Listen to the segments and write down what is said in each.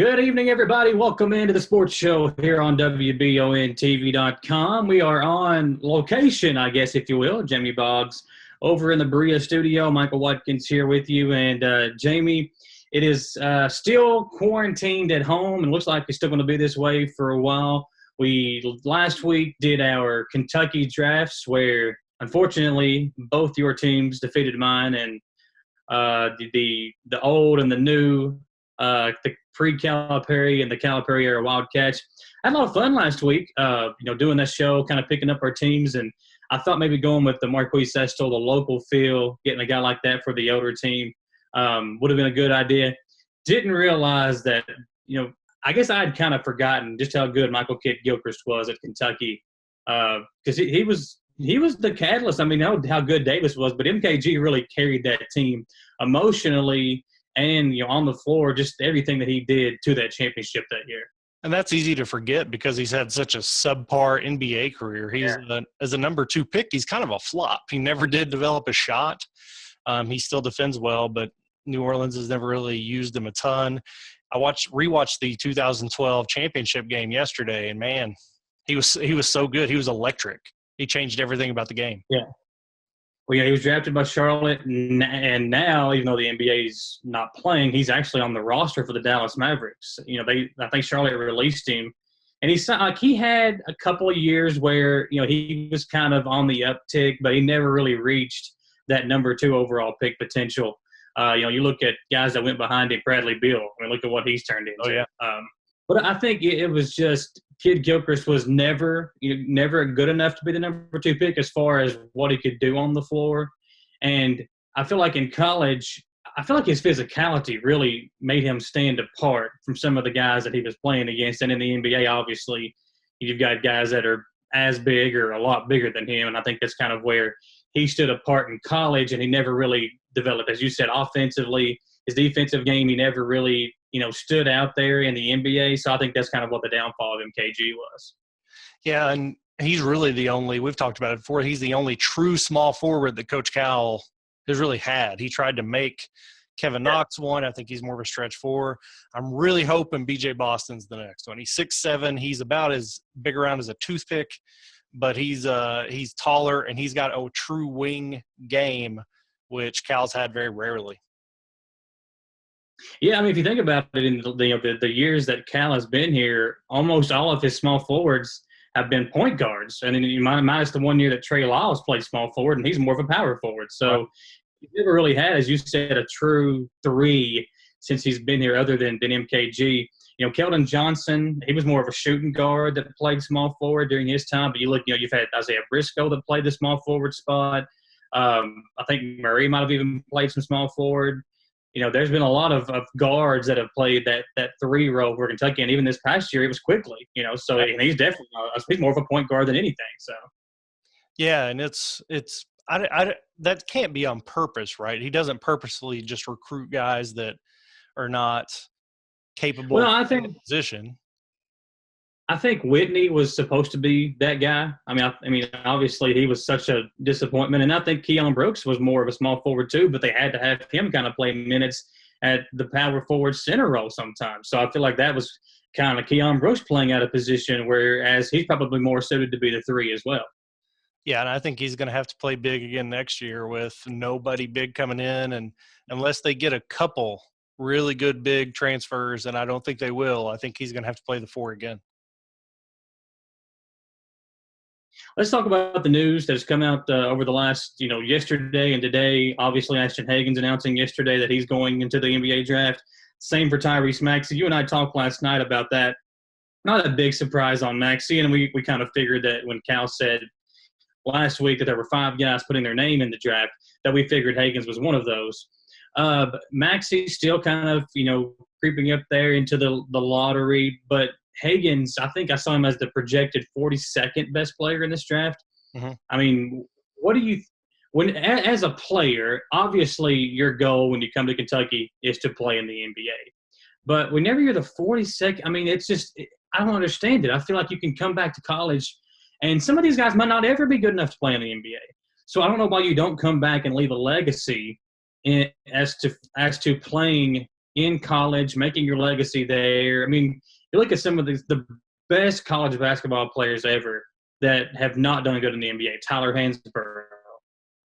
Good evening, everybody. Welcome into the sports show here on WBONTV.com. We are on location, I guess, if you will. Jamie Boggs over in the Berea studio. Michael Watkins here with you. And Jamie, it is still quarantined at home and looks like it's still going to be this way for a while. We last week did our Kentucky drafts where, unfortunately, both your teams defeated mine, and the old and the new, the pre-Calipari and the Calipari era Wildcats. I had a lot of fun last week, doing this show, kind of picking up our teams, and I thought maybe going with the Marquise Sestel, the local feel, getting a guy like that for the older team would have been a good idea. Didn't realize that, I guess I had kind of forgotten just how good Michael Kidd-Gilchrist was at Kentucky because he was the catalyst. I mean, I know how good Davis was, but MKG really carried that team emotionally and on the floor, just everything that he did to that championship that year. And that's easy to forget because he's had such a subpar NBA career. He's as a number 2 pick, he's kind of a flop. He never did develop a shot. He still defends well, but New Orleans has never really used him a ton. I rewatched the 2012 championship game yesterday, and man, he was so good. He was electric. He changed everything about the game. Yeah. Well, he was drafted by Charlotte, and now, even though the NBA's not playing, he's actually on the roster for the Dallas Mavericks. I think Charlotte released him, and he had a couple of years where he was kind of on the uptick, but he never really reached that number 2 overall pick potential. You look at guys that went behind him, Bradley Beal. I mean, look at what he's turned into. Oh, yeah. But I think it was just Kidd-Gilchrist was never good enough to be the number 2 pick as far as what he could do on the floor. And I feel like in college, his physicality really made him stand apart from some of the guys that he was playing against. And in the NBA, obviously, you've got guys that are as big or a lot bigger than him. And I think that's kind of where he stood apart in college, and he never really developed, as you said, offensively. His defensive game, he never really stood out there in the NBA. So I think that's kind of what the downfall of MKG was. Yeah, and he's really we've talked about it before, he's the only true small forward that Coach Cal has really had. He tried to make Kevin Knox one. I think he's more of a stretch 4. I'm really hoping BJ Boston's the next one. He's 6'7". He's about as big around as a toothpick, but he's taller, and he's got a true wing game, which Cal's had very rarely. Yeah, I mean, if you think about it, in the years that Cal has been here, almost all of his small forwards have been point guards. And then you minus the 1 year that Trey Lyles played small forward, and he's more of a power forward. So he never really had, as you said, a true 3 since he's been here other than MKG. Keldon Johnson, he was more of a shooting guard that played small forward during his time. But you look, you've had Isaiah Briscoe that played the small forward spot. I think Murray might have even played some small forward. There's been a lot of guards that have played that 3 role for Kentucky, and even this past year it was quickly. So and he's definitely he's more of a point guard than anything. So yeah, and that can't be on purpose, right? He doesn't purposely just recruit guys that are not capable of the position. I think Whitney was supposed to be that guy. I mean, obviously he was such a disappointment, and I think Keon Brooks was more of a small forward too. But they had to have him kind of play minutes at the power forward center role sometimes. So I feel like that was kind of Keon Brooks playing out of position, whereas he's probably more suited to be the 3 as well. Yeah, and I think he's going to have to play big again next year with nobody big coming in, and unless they get a couple really good big transfers, and I don't think they will, I think he's going to have to play the 4 again. Let's talk about the news that has come out over the last, yesterday and today. Obviously, Ashton Hagens announcing yesterday that he's going into the NBA draft. Same for Tyrese Maxey. You and I talked last night about that. Not a big surprise on Maxey, and we kind of figured that when Cal said last week that there were 5 guys putting their name in the draft, that we figured Hagens was one of those. But Maxey's still kind of, creeping up there into the lottery, but Hagens, I think I saw him as the projected 42nd best player in this draft. Mm-hmm. I mean, what do you – as a player, obviously your goal when you come to Kentucky is to play in the NBA. But whenever you're the 42nd, I mean, it's just – I don't understand it. I feel like you can come back to college, and some of these guys might not ever be good enough to play in the NBA. So I don't know why you don't come back and leave a legacy as to playing – in college, making your legacy there. I mean, you look at some of the best college basketball players ever that have not done good in the NBA. Tyler Hansborough,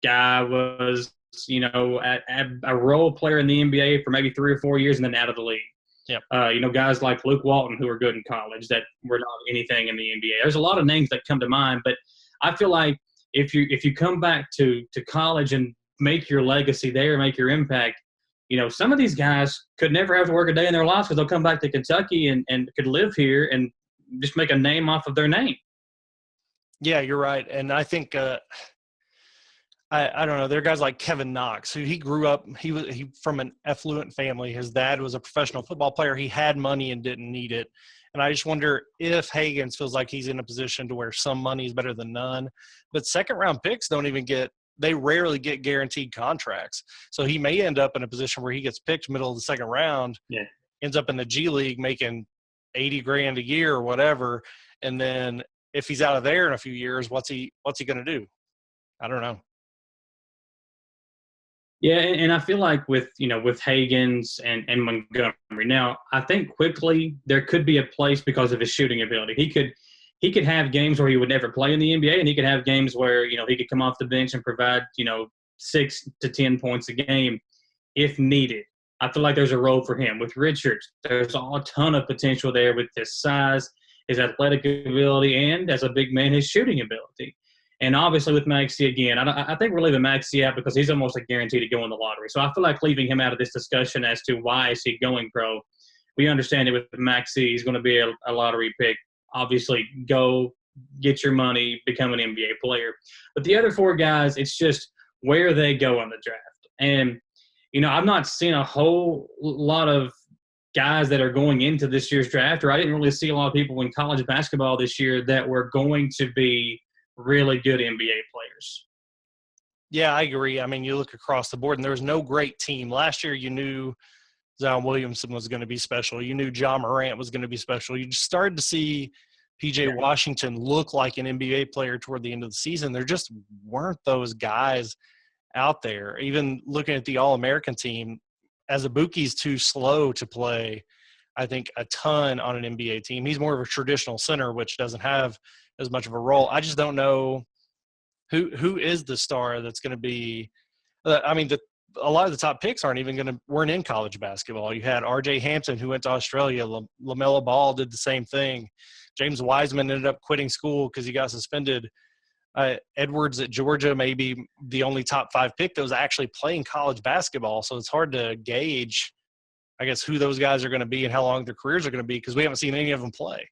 guy was, a role player in the NBA for maybe 3 or 4 years and then out of the league. Yep. Guys like Luke Walton who are good in college that were not anything in the NBA. There's a lot of names that come to mind, but I feel like if you come back to college and make your legacy there, make your impact, some of these guys could never have to work a day in their lives because they'll come back to Kentucky and could live here and just make a name off of their name. Yeah, you're right. And I think I don't know. There are guys like Kevin Knox, who he grew up. He from an affluent family. His dad was a professional football player. He had money and didn't need it. And I just wonder if Hagans feels like he's in a position to where some money is better than none. But second-round picks they rarely get guaranteed contracts. So he may end up in a position where he gets picked middle of the second round, ends up in the G League making $80,000 a year or whatever. And then if he's out of there in a few years, what's he going to do? I don't know. Yeah, and I feel like with Hagans and Montgomery, now I think quickly there could be a place because of his shooting ability. He could have games where he would never play in the NBA, and he could have games where he could come off the bench and provide 6 to 10 points a game if needed. I feel like there's a role for him. With Richards, there's a ton of potential there with his size, his athletic ability, and as a big man, his shooting ability. And obviously with Maxey, again, I think we're leaving Maxey out because he's almost a guarantee to go in the lottery. So I feel like leaving him out of this discussion as to why is he going pro. We understand it with Maxey. He's going to be a lottery pick. Obviously, go get your money, become an NBA player. But the other 4 guys, it's just where they go in the draft. And, I've not seen a whole lot of guys that are going into this year's draft, or I didn't really see a lot of people in college basketball this year that were going to be really good NBA players. Yeah, I agree. I mean, you look across the board, and there was no great team. Last year, you knew Zion Williamson was going to be special. You knew John Morant was going to be special. You just started to see P.J. Washington look like an NBA player toward the end of the season. There just weren't those guys out there. Even looking at the All-American team, Azubuike's too slow to play, I think, a ton on an NBA team. He's more of a traditional center, which doesn't have as much of a role. I just don't know who is the star that's going to be. A lot of the top picks weren't in college basketball. You had R.J. Hampton, who went to Australia. LaMelo Ball did the same thing. James Wiseman ended up quitting school because he got suspended. Edwards at Georgia may be the only top 5 pick that was actually playing college basketball. So it's hard to gauge, I guess, who those guys are going to be and how long their careers are going to be because we haven't seen any of them play.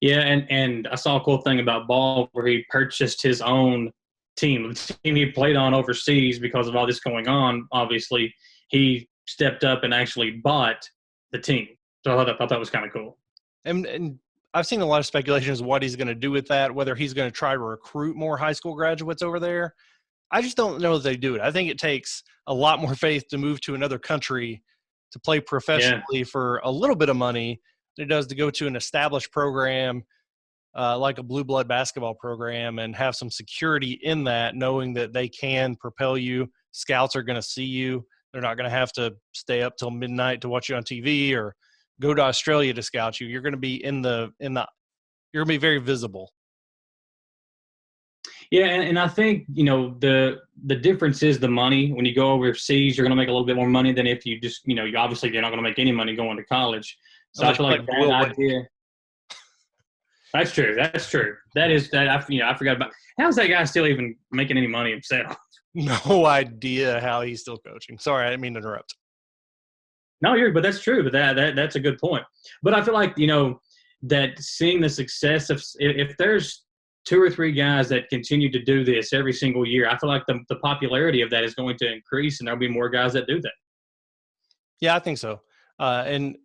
Yeah, and I saw a cool thing about Ball where he purchased his own team. The team he played on overseas because of all this going on, obviously, he stepped up and actually bought the team. So I thought that was kind of cool. And I've seen a lot of speculation as to what he's going to do with that, whether he's going to try to recruit more high school graduates over there. I just don't know if they do it. I think it takes a lot more faith to move to another country to play professionally for a little bit of money than it does to go to an established program like a blue blood basketball program and have some security in that, knowing that they can propel you. Scouts are going to see you. They're not going to have to stay up till midnight to watch you on TV or go to Australia to scout you. You're going to be you're going to be very visible. Yeah, and I think, the difference is the money. When you go overseas, you're going to make a little bit more money than if you just, you're not going to make any money going to college. So I feel like that idea. That's true. That is that. I forgot about. How's that guy still even making any money himself? No idea how he's still coaching. Sorry, I didn't mean to interrupt. No, but that's true. But that's a good point. But I feel like that seeing the success of if there's 2 or 3 guys that continue to do this every single year, I feel like the popularity of that is going to increase, and there'll be more guys that do that. Yeah, I think so. And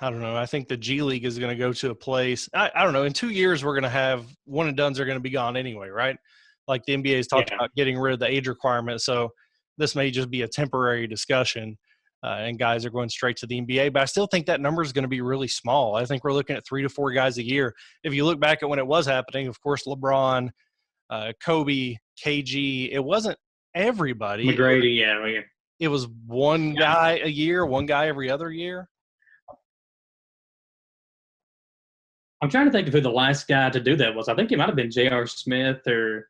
I don't know. I think the G League is going to go to a place. I don't know. In 2 years, we're going to have one and dones are going to be gone anyway, right? Like the NBA has talked about getting rid of the age requirement. So this may just be a temporary discussion, and guys are going straight to the NBA. But I still think that number is going to be really small. I think we're looking at 3 to 4 guys a year. If you look back at when it was happening, of course, LeBron, Kobe, KG, it wasn't everybody. McGrady, yeah. it was one guy a year, one guy every other year. I'm trying to think of who the last guy to do that was. I think it might have been J.R. Smith or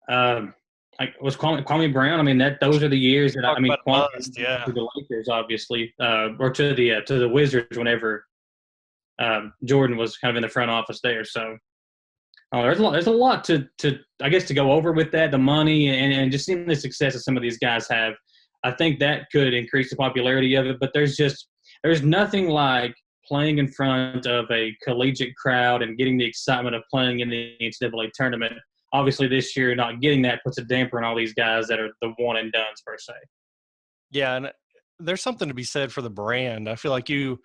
was Kwame Brown. I mean, those are the years that Talk about Kwame bust, yeah. to the Lakers, obviously, or to the Wizards whenever Jordan was kind of in the front office there. So there's a lot to I guess to go over with that, the money and just seeing the success that some of these guys have. I think that could increase the popularity of it, but there's nothing like playing in front of a collegiate crowd and getting the excitement of playing in the NCAA tournament. Obviously, this year not getting that puts a damper on all these guys that are the one and dones per se. Yeah, and there's something to be said for the brand. I feel like you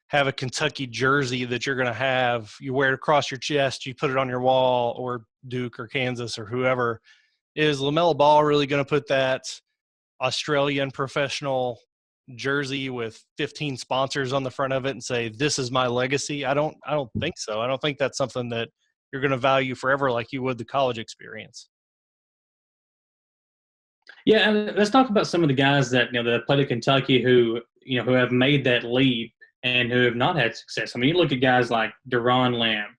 have a Kentucky jersey that you're going to have, you wear it across your chest, you put it on your wall, or Duke or Kansas or whoever. Is LaMelo Ball really going to put that Australian professional jersey with 15 sponsors on the front of it and say, "This is my legacy"? I don't think so. I don't think that's something that you're going to value forever like you would the college experience. Yeah, and let's talk about some of the guys that played at Kentucky who have made that leap and who have not had success. I mean, you look at guys like Deron Lamb,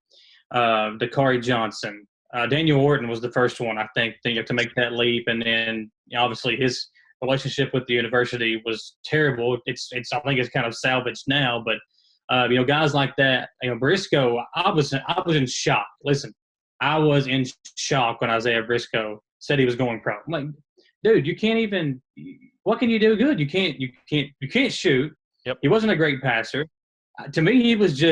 Dakari Johnson, Daniel Orton was the first one I think to make that leap, and then obviously his relationship with the university was terrible. It's I think it's kind of salvaged now, but guys like that, Briscoe, I was in shock. Listen, I was in shock when Isaiah Briscoe said he was going pro. I'm like, dude, you can't even. What can you do good? You can't shoot. Yep. He wasn't a great passer. To me, he was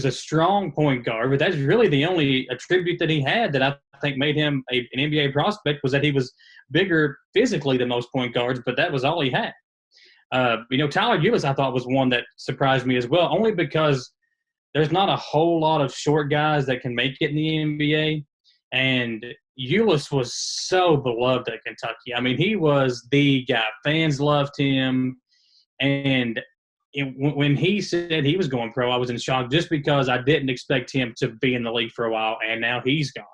a strong point guard, but that's really the only attribute that he had that I think made him an NBA prospect, was that he was bigger physically than most point guards, but that was all he had. Tyler Ulis, I thought, was one that surprised me as well, only because there's not a whole lot of short guys that can make it in the NBA, and Ulis was so beloved at Kentucky. I mean, he was the guy. Fans loved him, and when he said he was going pro, I was in shock just because I didn't expect him to be in the league for a while, and now he's gone.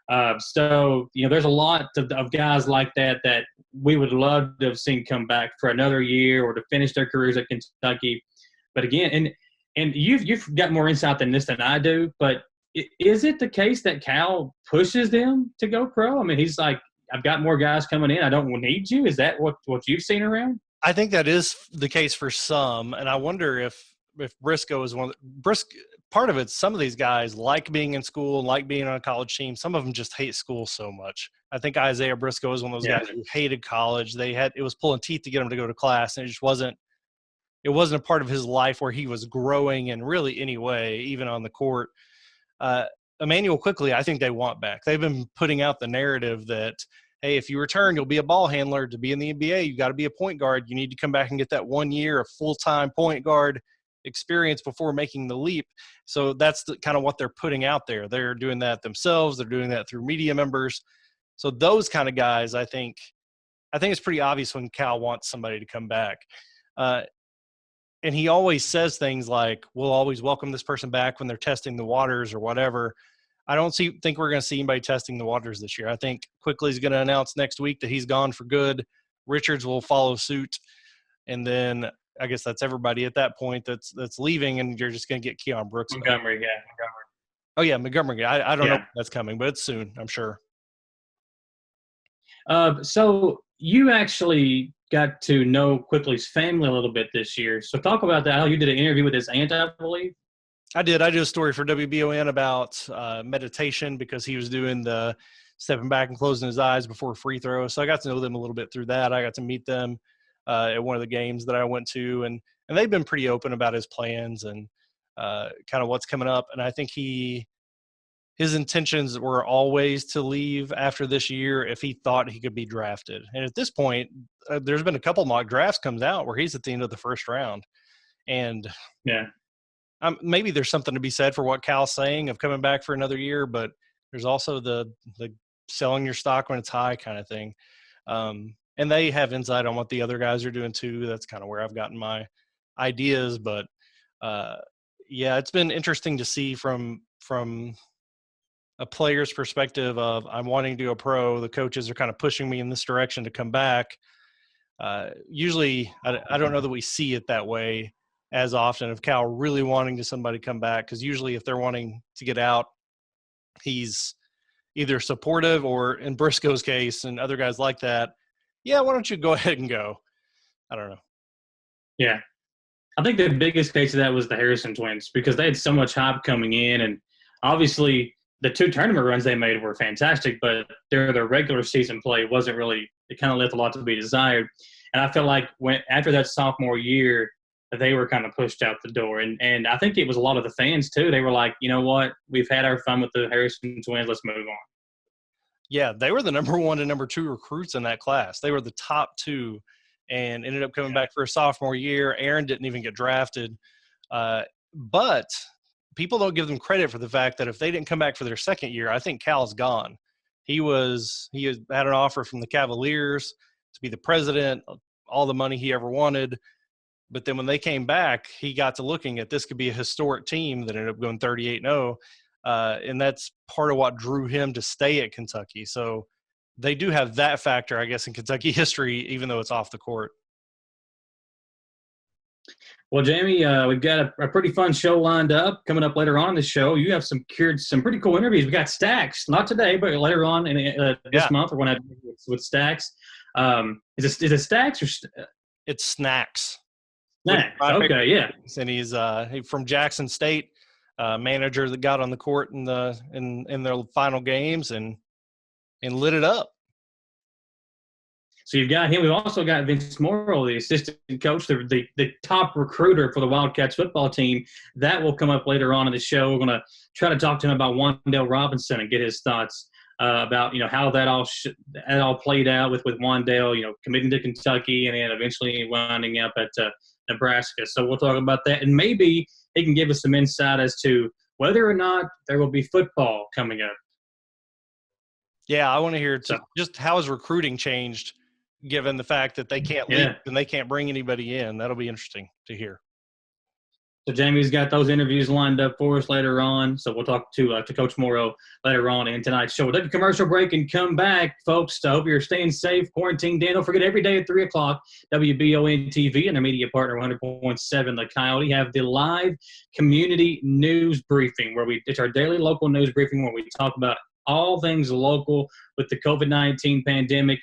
There's a lot of guys like that we would love to have seen come back for another year or to finish their careers at Kentucky. But again, and you've got more insight than this than I do, but is it the case that Cal pushes them to go pro? I mean, he's like, I've got more guys coming in. I don't need you. Is that what you've seen around? I think that is the case for some, and I wonder if Briscoe is one of the part of it. Some of these guys like being in school and like being on a college team. Some of them just hate school so much. I think Isaiah Briscoe is one of those guys who hated college. It was pulling teeth to get him to go to class, and it just wasn't a part of his life where he was growing in really any way, even on the court. Emmanuel Quickley, I think they want back. They've been putting out the narrative that, hey, if you return, you'll be a ball handler. To be in the NBA, you got to be a point guard. You need to come back and get that 1 year of full-time point guard experience before making the leap. So that's kind of what they're putting out there. They're doing that themselves. They're doing that through media members. So those kind of guys, I think it's pretty obvious when Cal wants somebody to come back. And he always says things like, we'll always welcome this person back when they're testing the waters or whatever. I don't think we're going to see anybody testing the waters this year. I think Quickley's going to announce next week that he's gone for good. Richards will follow suit. And then I guess that's everybody at that point that's leaving, and you're just going to get Keon Brooks. Montgomery. Oh, yeah, Montgomery. I don't know if that's coming, but it's soon, I'm sure. So you actually got to know Quickley's family a little bit this year. So talk about that. How you did an interview with his aunt, I believe. I did. I did a story for WBON about meditation because he was doing the stepping back and closing his eyes before free throws. So I got to know them a little bit through that. I got to meet them at one of the games that I went to, and they've been pretty open about his plans and kind of what's coming up. And I think his intentions were always to leave after this year if he thought he could be drafted. And at this point, there's been a couple mock drafts comes out where he's at the end of the first round. And maybe there's something to be said for what Cal's saying of coming back for another year, but there's also the selling your stock when it's high kind of thing. And they have insight on what the other guys are doing too. That's kind of where I've gotten my ideas. But it's been interesting to see from a player's perspective of I'm wanting to go pro, the coaches are kind of pushing me in this direction to come back. Usually, I don't know that we see it that way as often of Cal really wanting to somebody come back, because usually if they're wanting to get out, he's either supportive or, in Briscoe's case and other guys like that, yeah, why don't you go ahead and go? I don't know. Yeah. I think the biggest case of that was the Harrison twins, because they had so much hype coming in, and obviously the 2 tournament runs they made were fantastic, but their regular season play wasn't really – it kind of left a lot to be desired. And I feel like after that sophomore year, they were kind of pushed out the door. And I think it was a lot of the fans too. They were like, you know what, we've had our fun with the Harrison twins. Let's move on. Yeah, they were the number 1 and number 2 recruits in that class. They were the top 2 and ended up coming back for a sophomore year. Aaron didn't even get drafted. But people don't give them credit for the fact that if they didn't come back for their second year, I think Cal's had an offer from the Cavaliers to be the president, all the money he ever wanted. But then when they came back, he got to looking at this could be a historic team that ended up going 38-0. And that's part of what drew him to stay at Kentucky. So they do have that factor, I guess, in Kentucky history, even though it's off the court. Well, Jamie, we've got a pretty fun show lined up coming up later on in the show. You have some pretty cool interviews. We got Stacks, not today, but later on in this month we're going to have with Stacks. Is it Stacks or it's Snacks? Snacks. Okay, yeah. And he's from Jackson State, manager that got on the court in their final games and lit it up. So you've got him. We've also got Vince Morrow, the assistant coach, the top recruiter for the Wildcats football team. That will come up later on in the show. We're going to try to talk to him about Wandale Robinson and get his thoughts about how that all played out with Wandale, committing to Kentucky and then eventually winding up at Nebraska. So we'll talk about that, and maybe he can give us some insight as to whether or not there will be football coming up. Yeah, I want to hear just how has recruiting changed, given the fact that they can't leave and they can't bring anybody in. That'll be interesting to hear. So Jamie's got those interviews lined up for us later on. So we'll talk to Coach Morrow later on in tonight's show. We'll take a commercial break and come back, folks. I hope you're staying safe, quarantined in. Don't forget, every day at 3 o'clock, WBON TV and their media partner, 100.7 The Coyote, have the live community news briefing it's our daily local news briefing where we talk about all things local with the COVID-19 pandemic.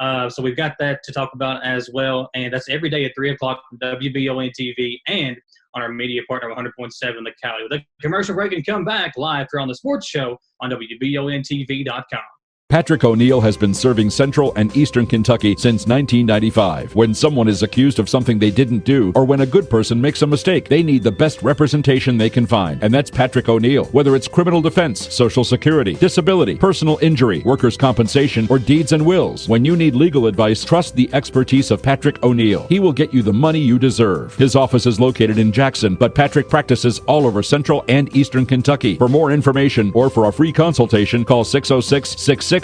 So we've got that to talk about as well. And that's every day at 3 o'clock from WBON TV and on our media partner, 100.7 The Coyote. With a commercial break and come back live here on the sports show on WBONTV.com. Patrick O'Neill has been serving Central and Eastern Kentucky since 1995. When someone is accused of something they didn't do, or when a good person makes a mistake, they need the best representation they can find. And that's Patrick O'Neill. Whether it's criminal defense, Social Security, disability, personal injury, workers' compensation, or deeds and wills, when you need legal advice, trust the expertise of Patrick O'Neill. He will get you the money you deserve. His office is located in Jackson, but Patrick practices all over Central and Eastern Kentucky. For more information or for a free consultation, call 606-666-2990.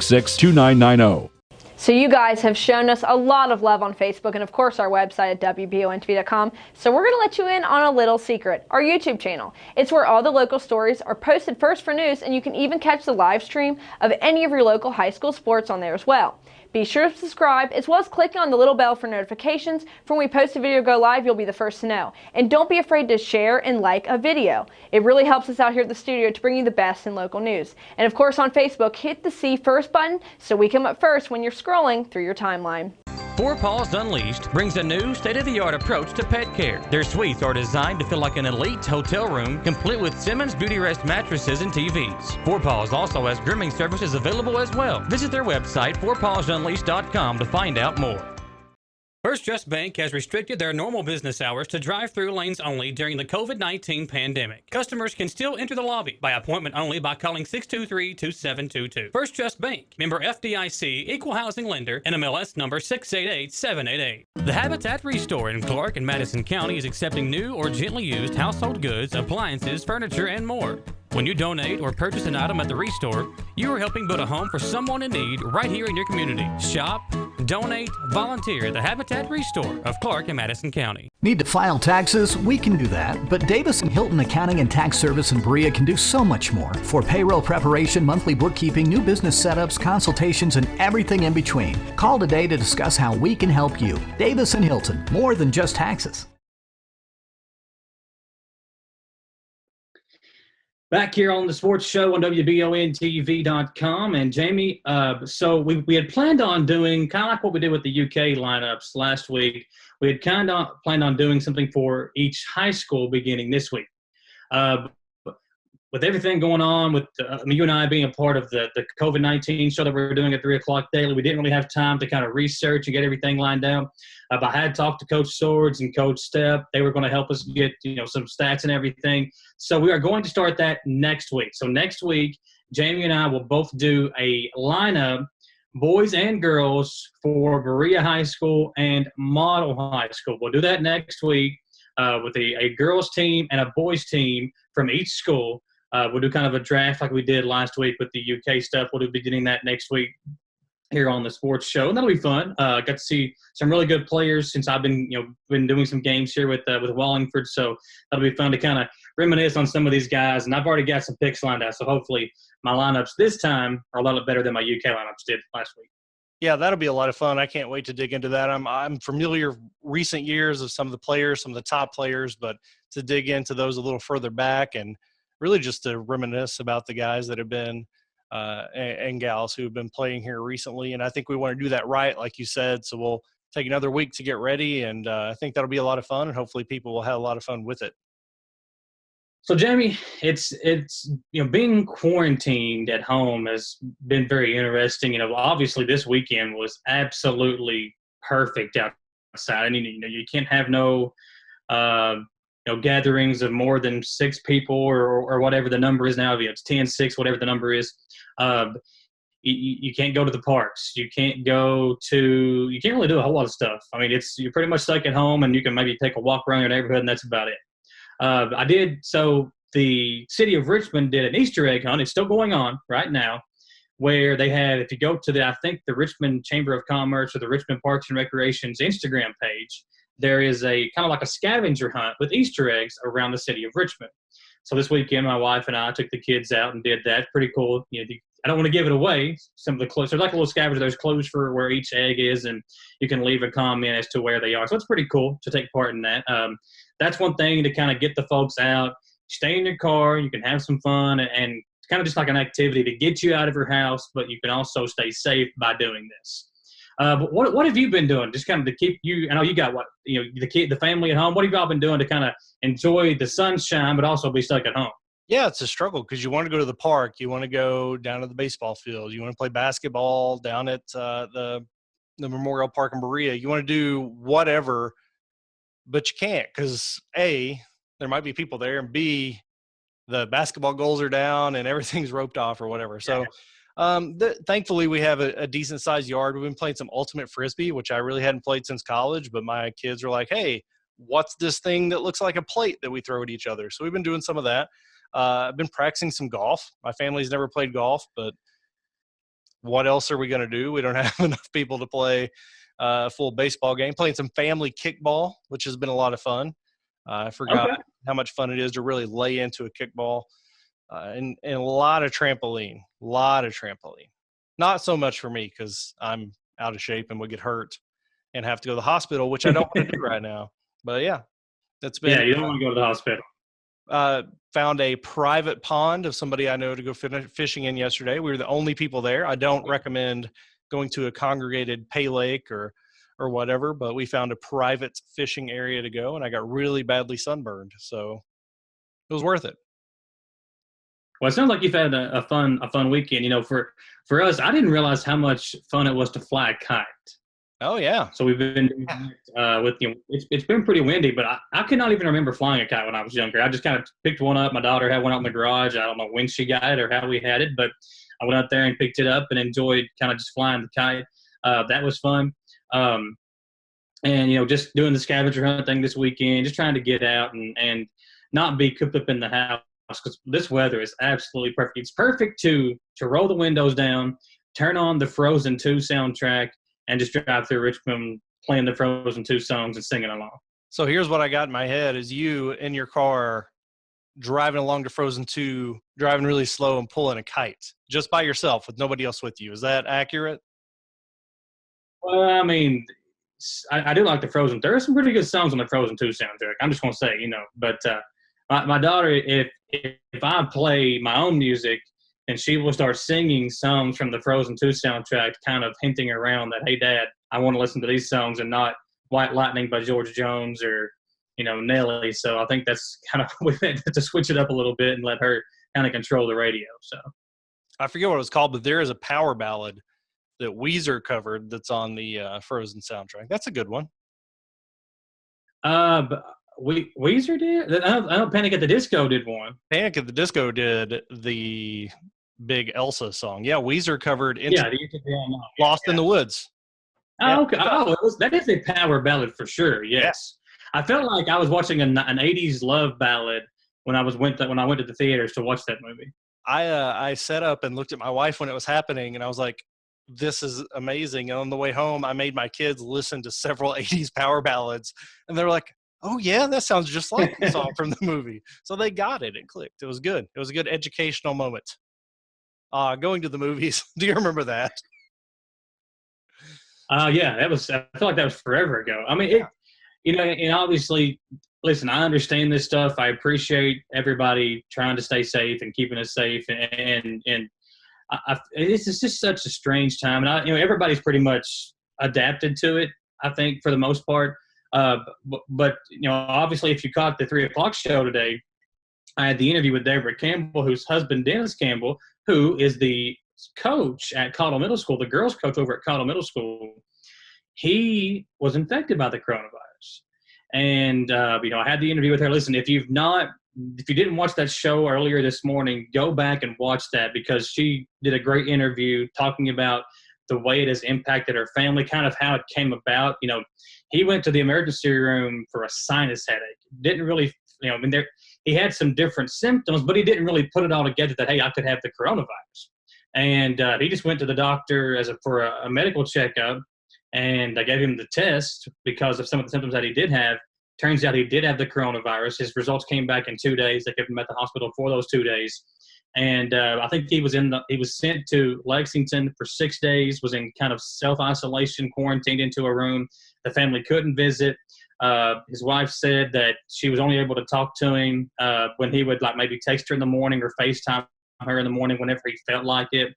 So you guys have shown us a lot of love on Facebook and, of course, our website at WBONTV.com. So we're going to let you in on a little secret, our YouTube channel. It's where all the local stories are posted first for news, and you can even catch the live stream of any of your local high school sports on there as well. Be sure to subscribe, as well as clicking on the little bell for notifications. For when we post a video go live, you'll be the first to know. And don't be afraid to share and like a video. It really helps us out here at the studio to bring you the best in local news. And of course on Facebook, hit the See First button so we come up first when you're scrolling through your timeline. Four Paws Unleashed brings a new state-of-the-art approach to pet care. Their suites are designed to feel like an elite hotel room, complete with Simmons Beauty Rest mattresses and TVs. Four Paws also has grooming services available as well. Visit their website, fourpawsunleashed.com, to find out more. First Trust Bank has restricted their normal business hours to drive-through lanes only during the COVID-19 pandemic. Customers can still enter the lobby by appointment only by calling 623-2722. First Trust Bank, member FDIC, equal housing lender, NMLS number 688788. The Habitat Restore in Clark and Madison County is accepting new or gently used household goods, appliances, furniture, and more. When you donate or purchase an item at the Restore, you are helping build a home for someone in need right here in your community. Shop, Donate, volunteer at the Habitat Restore of Clark and Madison County. Need to file taxes? We can do that. But Davis and Hilton Accounting and Tax Service in Berea can do so much more. For payroll preparation, monthly bookkeeping, new business setups, consultations, and everything in between. Call today to discuss how we can help you. Davis and Hilton, more than just taxes. Back here on the sports show on WBONTV.com. And Jamie, so we had planned on doing kind of like what we did with the UK lineups last week. We had kind of planned on doing something for each high school beginning this week. With everything going on, with you and I being a part of the COVID-19 show that we're doing at 3 o'clock daily, we didn't really have time to kind of research and get everything lined out. But I had talked to Coach Swords and Coach Stepp. They were going to help us get some stats and everything. So we are going to start that next week. So next week, Jamie and I will both do a lineup, boys and girls, for Berea High School and Model High School. We'll do that next week with a girls team and a boys team from each school. We'll do kind of a draft like we did last week with the UK stuff. We'll be getting that next week here on the sports show, and that'll be fun. Got to see some really good players since I've been doing some games here with Wallingford, so that'll be fun to kind of reminisce on some of these guys. And I've already got some picks lined out, so hopefully my lineups this time are a lot better than my UK lineups did last week. Yeah, that'll be a lot of fun. I can't wait to dig into that. I'm familiar recent years of some of the players, some of the top players, but to dig into those a little further back and really just to reminisce about the guys that have been and gals who have been playing here recently. And I think we want to do that right, like you said. So we'll take another week to get ready, and I think that'll be a lot of fun, and hopefully people will have a lot of fun with it. So, Jamie, it's being quarantined at home has been very interesting. Obviously this weekend was absolutely perfect outside. I mean, you can't have no gatherings of more than 6 people or whatever the number is now. It's 10, 6, whatever the number is. You can't go to the parks. You can't really do a whole lot of stuff. I mean, you're pretty much stuck at home, and you can maybe take a walk around your neighborhood, and that's about it. So the city of Richmond did an Easter egg hunt. It's still going on right now, where they have, if you go to the Richmond Chamber of Commerce or the Richmond Parks and Recreation's Instagram page, there is a kind of like a scavenger hunt with Easter eggs around the city of Richmond. So this weekend, my wife and I took the kids out and did that. Pretty cool. I don't want to give it away. Some of the clues, there's like a little scavenger. There's clues for where each egg is, and you can leave a comment as to where they are. So it's pretty cool to take part in that. That's one thing to kind of get the folks out. Stay in your car. You can have some fun and kind of just like an activity to get you out of your house, but you can also stay safe by doing this. But what have you been doing? Just kind of to keep you. I know you got the family at home. What have y'all been doing to kind of enjoy the sunshine, but also be stuck at home? Yeah, it's a struggle because you want to go to the park, you want to go down to the baseball field, you want to play basketball down at the Memorial Park in Berea. You want to do whatever, but you can't because A, there might be people there, and B, the basketball goals are down and everything's roped off or whatever. So. Thankfully, we have a decent-sized yard. We've been playing some ultimate frisbee, which I really hadn't played since college, but my kids are like, hey, what's this thing that looks like a plate that we throw at each other? So we've been doing some of that. I've been practicing some golf. My family's never played golf, but what else are we going to do? We don't have enough people to play a full baseball game. Playing some family kickball, which has been a lot of fun. I forgot how much fun it is to really lay into a kickball. And a lot of trampoline. Not so much for me because I'm out of shape and would get hurt and have to go to the hospital, which I don't want to do right now. But, yeah, that's been – yeah, you don't want to go to the hospital. Found a private pond of somebody I know to go fishing in yesterday. We were the only people there. I don't recommend going to a congregated pay lake or whatever, but we found a private fishing area to go, and I got really badly sunburned. So it was worth it. Well, it sounds like you've had a fun weekend. For us, I didn't realize how much fun it was to fly a kite. Oh yeah. So we've been it's been pretty windy, but I could not even remember flying a kite when I was younger. I just kind of picked one up. My daughter had one out in the garage. I don't know when she got it or how we had it, but I went out there and picked it up and enjoyed kind of just flying the kite. That was fun. And just doing the scavenger hunt thing this weekend, just trying to get out and not be cooped up in the house. Because this weather is absolutely perfect. It's perfect to roll the windows down, turn on the Frozen 2 soundtrack, and just drive through Richmond playing the Frozen 2 songs and singing along. So here's what I got in my head is you in your car driving along to Frozen 2, driving really slow and pulling a kite just by yourself with nobody else with you. Is that accurate? Well, I mean, I do like the Frozen. There are some pretty good songs on the Frozen 2 soundtrack. I'm just going to say, but my daughter, if I play my own music, and she will start singing songs from the Frozen 2 soundtrack, kind of hinting around that, hey, Dad, I want to listen to these songs and not White Lightning by George Jones or, Nelly. So I think that's kind of – we had to switch it up a little bit and let her kind of control the radio. So I forget what it was called, but there is a power ballad that Weezer covered that's on the Frozen soundtrack. That's a good one. But Weezer did? I know Panic at the Disco did one. Panic at the Disco did the big Elsa song. Yeah, Weezer covered Lost in the Woods. Oh, yeah. Okay. Oh, that is a power ballad for sure. Yes. Yeah. I felt like I was watching an 80s love ballad when I went to the theaters to watch that movie. I set up and looked at my wife when it was happening, and I was like, this is amazing. And on the way home, I made my kids listen to several 80s power ballads, and they were like, oh, yeah, that sounds just like the song from the movie. So they got it. It clicked. It was good. It was a good educational moment. Going to the movies. Do you remember that? Yeah, I feel like that was forever ago. I mean, and obviously, listen, I understand this stuff. I appreciate everybody trying to stay safe and keeping us safe. And it's just such a strange time. And everybody's pretty much adapted to it, I think, for the most part. But obviously, if you caught the 3 o'clock show today, I had the interview with Deborah Campbell, whose husband, Dennis Campbell, who is the coach at Cottle Middle School, the girls' coach over at Cottle Middle School. He was infected by the coronavirus. And, I had the interview with her. Listen, if you didn't watch that show earlier this morning, go back and watch that because she did a great interview talking about the way it has impacted her family, kind of how it came about. He went to the emergency room for a sinus headache. Didn't really, he had some different symptoms, but he didn't really put it all together that, hey, I could have the coronavirus. And he just went to the doctor for a medical checkup, and I gave him the test because of some of the symptoms that he did have. Turns out he did have the coronavirus. His results came back in 2 days. They kept him at the hospital for those 2 days. And I think he was sent to Lexington for 6 days, was in kind of self-isolation, quarantined into a room. The family couldn't visit. His wife said that she was only able to talk to him when he would maybe text her in the morning or FaceTime her in the morning whenever he felt like it.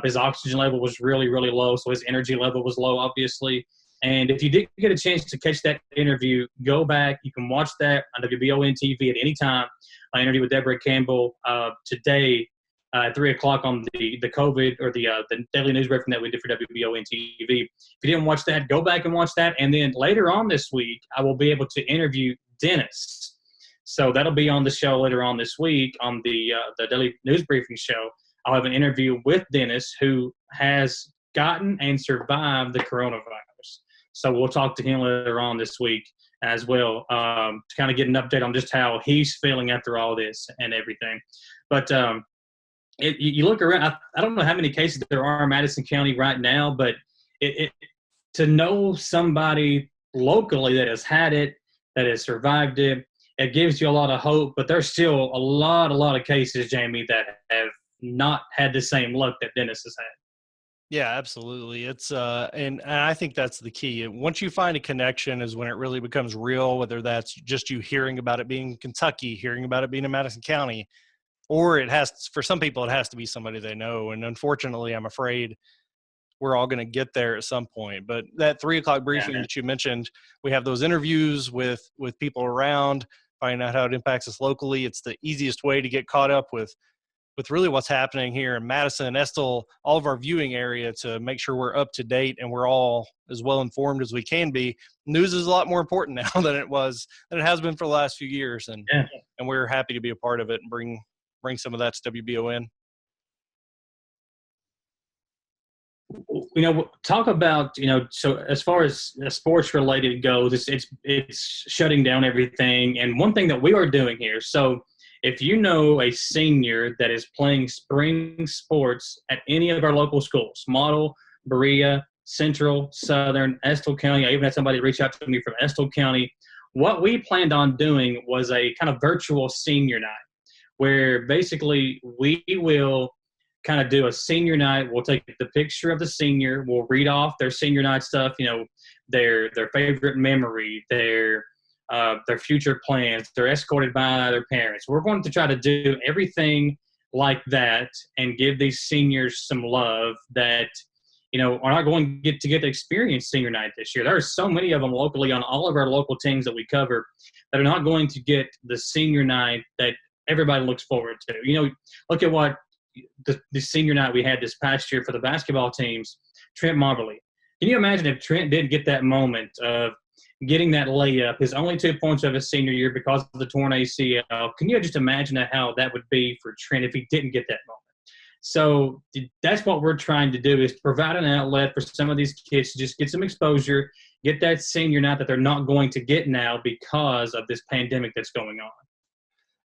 His oxygen level was really, really low, so his energy level was low, obviously. And if you did get a chance to catch that interview, go back. You can watch that on WBON TV at any time. I interviewed with Deborah Campbell today at 3 o'clock on the COVID or the daily news briefing that we did for WBON TV. If you didn't watch that, go back and watch that. And then later on this week, I will be able to interview Dennis. So that'll be on the show later on this week on the daily news briefing show. I'll have an interview with Dennis, who has gotten and survived the coronavirus. So we'll talk to him later on this week as well to kind of get an update on just how he's feeling after all this and everything. But you look around, I don't know how many cases there are in Madison County right now, but to know somebody locally that has had it, that has survived it, it gives you a lot of hope. But there's still a lot of cases, Jamie, that have not had the same luck that Dennis has had. Yeah, absolutely. It's and I think that's the key. Once you find a connection is when it really becomes real, whether that's just you hearing about it being in Kentucky, hearing about it being in Madison County, or for some people, it has to be somebody they know. And unfortunately, I'm afraid we're all going to get there at some point. But that 3 o'clock briefing that you mentioned, we have those interviews with people around, finding out how it impacts us locally. It's the easiest way to get caught up with really what's happening here in Madison, Estill, all of our viewing area to make sure we're up to date and we're all as well informed as we can be. News is a lot more important now than it has been for the last few years. And we're happy to be a part of it and bring some of that to WBON. Talk about, so as far as sports related goes, it's shutting down everything. And one thing that we are doing here, so if you know a senior that is playing spring sports at any of our local schools, Model, Berea, Central, Southern, Estill County. I even had somebody reach out to me from Estill County. What we planned on doing was a kind of virtual senior night where basically we will kind of do a senior night. We'll take the picture of the senior. We'll read off their senior night stuff, their favorite memory, their future plans. They're escorted by their parents. We're going to try to do everything like that and give these seniors some love that are not going to get to experience senior night this year. There are so many of them locally on all of our local teams that we cover that are not going to get the senior night that everybody looks forward to. Look at what the senior night we had this past year for the basketball teams, Trent Moberly. Can you imagine if Trent didn't get that moment of getting that layup, his only 2 points of his senior year because of the torn ACL? Can you just imagine how that would be for Trent if he didn't get that moment? So that's what we're trying to do, is provide an outlet for some of these kids to just get some exposure, get that senior night that they're not going to get now because of this pandemic that's going on.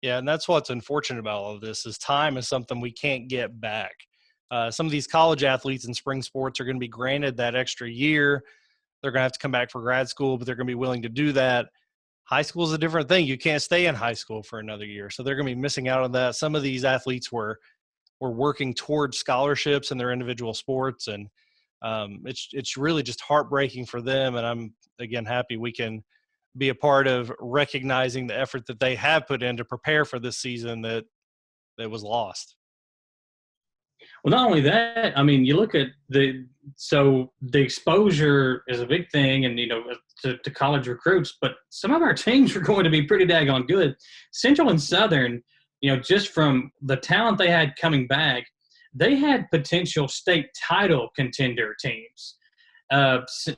Yeah, and that's what's unfortunate about all of this is time is something we can't get back. Some of these college athletes in spring sports are going to be granted that extra year. They're going to have to come back for grad school, but they're going to be willing to do that. High school is a different thing. You can't stay in high school for another year, so they're going to be missing out on that. Some of these athletes were working towards scholarships in their individual sports, and it's really just heartbreaking for them. And I'm, again, happy we can be a part of recognizing the effort that they have put in to prepare for this season that was lost. Well, not only that, I mean, you look at the exposure is a big thing, and to college recruits, but some of our teams are going to be pretty daggone good. Central and Southern, just from the talent they had coming back, they had potential state title contender teams.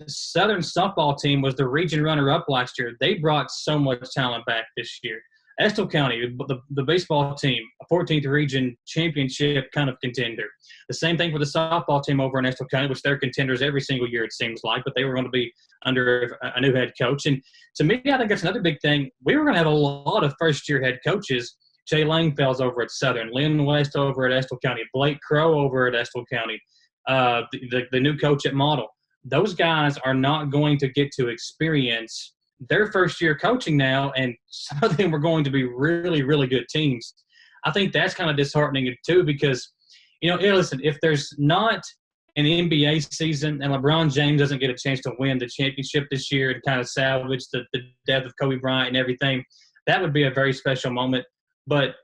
Southern softball team was the region runner-up last year. They brought so much talent back this year. Estill County, the baseball team, a 14th region championship kind of contender. The same thing for the softball team over in Estill County, which they're contenders every single year, it seems like, but they were going to be under a new head coach. And to me, I think that's another big thing. We were going to have a lot of first-year head coaches. Jay Langfell's over at Southern, Lynn West over at Estill County, Blake Crow over at Estill County, the new coach at Model. Those guys are not going to get to experience their first year coaching now, and some of them are going to be really, really good teams. I think that's kind of disheartening too because, listen, if there's not an NBA season and LeBron James doesn't get a chance to win the championship this year and kind of salvage the death of Kobe Bryant and everything, that would be a very special moment. But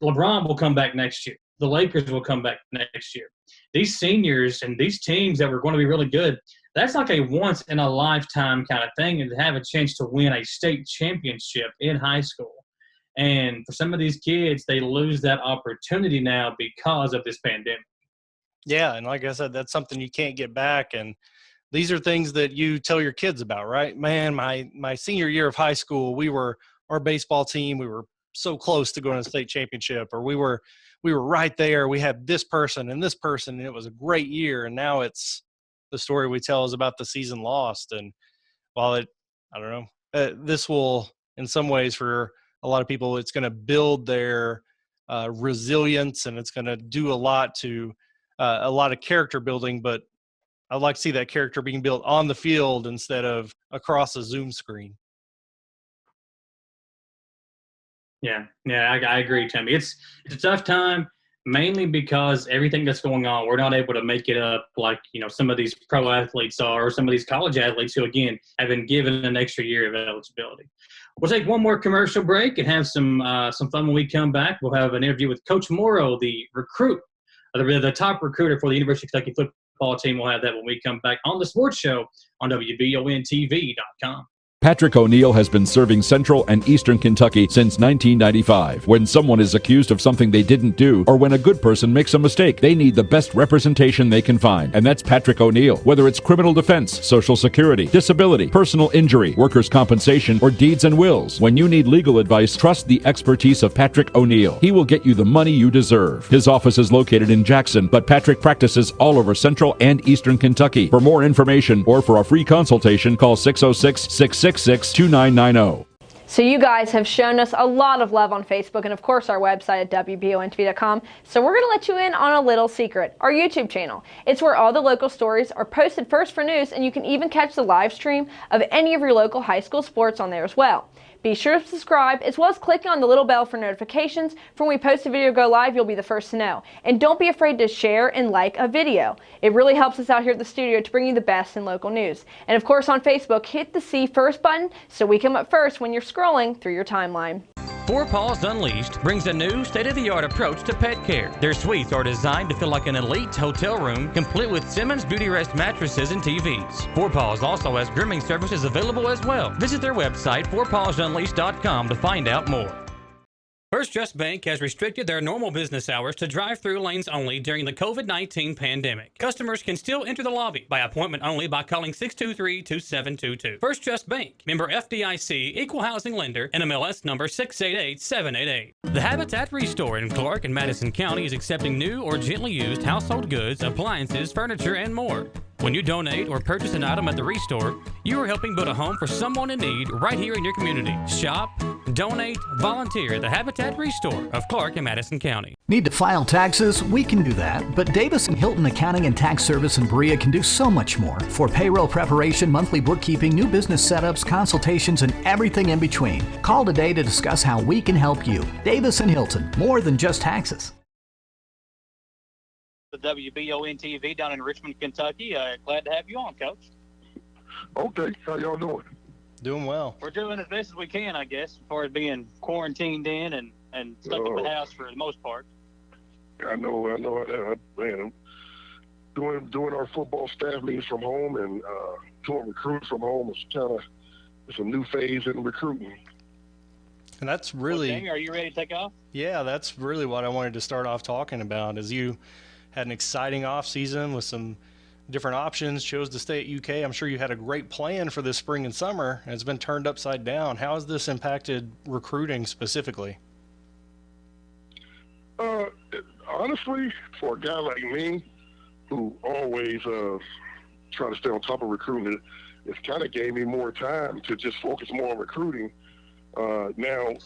LeBron will come back next year. The Lakers will come back next year. These seniors and these teams that were going to be really good, that's like a once-in-a-lifetime kind of thing, and to have a chance to win a state championship in high school. And for some of these kids, they lose that opportunity now because of this pandemic. Yeah, and like I said, that's something you can't get back. And these are things that you tell your kids about, right? Man, my senior year of high school, our baseball team, we were so close to going to the state championship, or we were right there. We had this person, and it was a great year. And now it's the story we tell is about the season lost. And while this will, in some ways, for a lot of people, it's going to build their resilience, and it's going to do a lot of character building. But I'd like to see that character being built on the field instead of across a Zoom screen. Yeah, I agree, Timmy. It's a tough time, mainly because everything that's going on, we're not able to make it up like, some of these pro athletes are, or some of these college athletes who, again, have been given an extra year of eligibility. We'll take one more commercial break and have some fun when we come back. We'll have an interview with Coach Morrow, the recruit, the top recruiter for the University of Kentucky football team. We'll have that when we come back on the Sports Show on WBONTV.com. Patrick O'Neill has been serving Central and Eastern Kentucky since 1995. When someone is accused of something they didn't do, or when a good person makes a mistake, they need the best representation they can find. And that's Patrick O'Neill. Whether it's criminal defense, Social Security, disability, personal injury, workers' compensation, or deeds and wills, when you need legal advice, trust the expertise of Patrick O'Neill. He will get you the money you deserve. His office is located in Jackson, but Patrick practices all over Central and Eastern Kentucky. For more information or for a free consultation, call 606-666-2990. So you guys have shown us a lot of love on Facebook and of course our website at WBONTV.com. So we're going to let you in on a little secret, our YouTube channel. It's where all the local stories are posted first for news, and you can even catch the live stream of any of your local high school sports on there as well. Be sure to subscribe as well as clicking on the little bell for notifications. For when we post a video go live, you'll be the first to know. And don't be afraid to share and like a video. It really helps us out here at the studio to bring you the best in local news. And of course on Facebook, hit the See First button so we come up first when you're scrolling through your timeline. Four Paws Unleashed brings a new state-of-the-art approach to pet care. Their suites are designed to feel like an elite hotel room, complete with Simmons Beauty Rest mattresses and TVs. Four Paws also has grooming services available as well. Visit their website, fourpawsunleashed.com, to find out more. First Trust Bank has restricted their normal business hours to drive-through lanes only during the COVID-19 pandemic. Customers can still enter the lobby by appointment only by calling 623-2722. First Trust Bank, member FDIC, equal housing lender, NMLS number 688788. The Habitat Restore in Clark and Madison County is accepting new or gently used household goods, appliances, furniture, and more. When you donate or purchase an item at the Restore, you are helping build a home for someone in need right here in your community. Shop, donate, volunteer at the Habitat Restore of Clark and Madison County. Need to file taxes? We can do that, but Davis and Hilton Accounting and Tax Service in Berea can do so much more for payroll preparation, monthly bookkeeping, new business setups, consultations, and everything in between. Call today to discuss how we can help you. Davis and Hilton, more than just taxes. The WBON TV down in Richmond, Kentucky. Glad to have you on, Coach. Okay, how y'all doing? Doing well. We're doing as best as we can, I guess, as far as being quarantined in and stuck in the house for the most part. I know. Man, I'm doing our football staff meetings from home and doing recruiting from home. It's a new phase in recruiting. And that's really... Okay, are you ready to take off? Yeah, that's really what I wanted to start off talking about, is you had an exciting off season with some different options, chose to stay at UK. I'm sure you had a great plan for this spring and summer, and it's been turned upside down. How has this impacted recruiting specifically? Honestly, for a guy like me, who always try to stay on top of recruiting, it's kind of gave me more time to just focus more on recruiting. Now,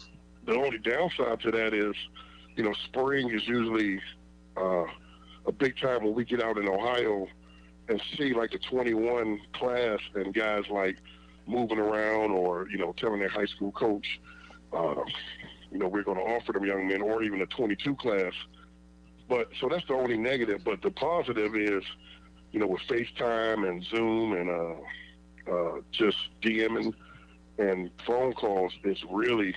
the only downside to that is, spring is usually a big time when we get out in Ohio and see like the 21 class and guys like moving around or, telling their high school coach, we're going to offer them young men, or even the 22 class. But so that's the only negative. But the positive is, with FaceTime and Zoom and just DMing and phone calls, it's really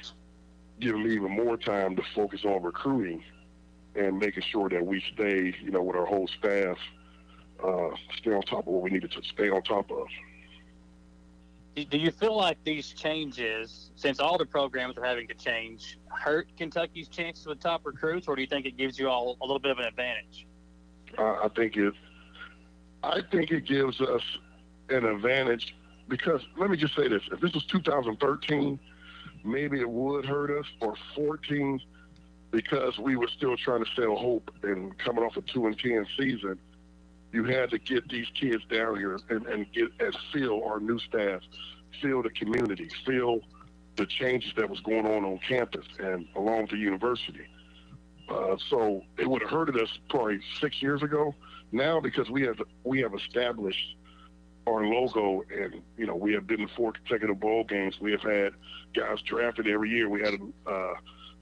giving me even more time to focus on recruiting and making sure that we stay, with our whole staff, stay on top of what we needed to stay on top of. Do you feel like these changes, since all the programs are having to change, hurt Kentucky's chances with top recruits, or do you think it gives you all a little bit of an advantage? I think it gives us an advantage because, let me just say this, if this was 2013, maybe it would hurt us, or 14, because we were still trying to sell hope and coming off a 2-10 season. You had to get these kids down here and feel our new staff, feel the community, feel the changes that was going on campus and along the university. So it would have hurted us probably 6 years ago. Now, because we have established our logo and, we have been in 4 consecutive bowl games. We have had guys drafted every year. We had a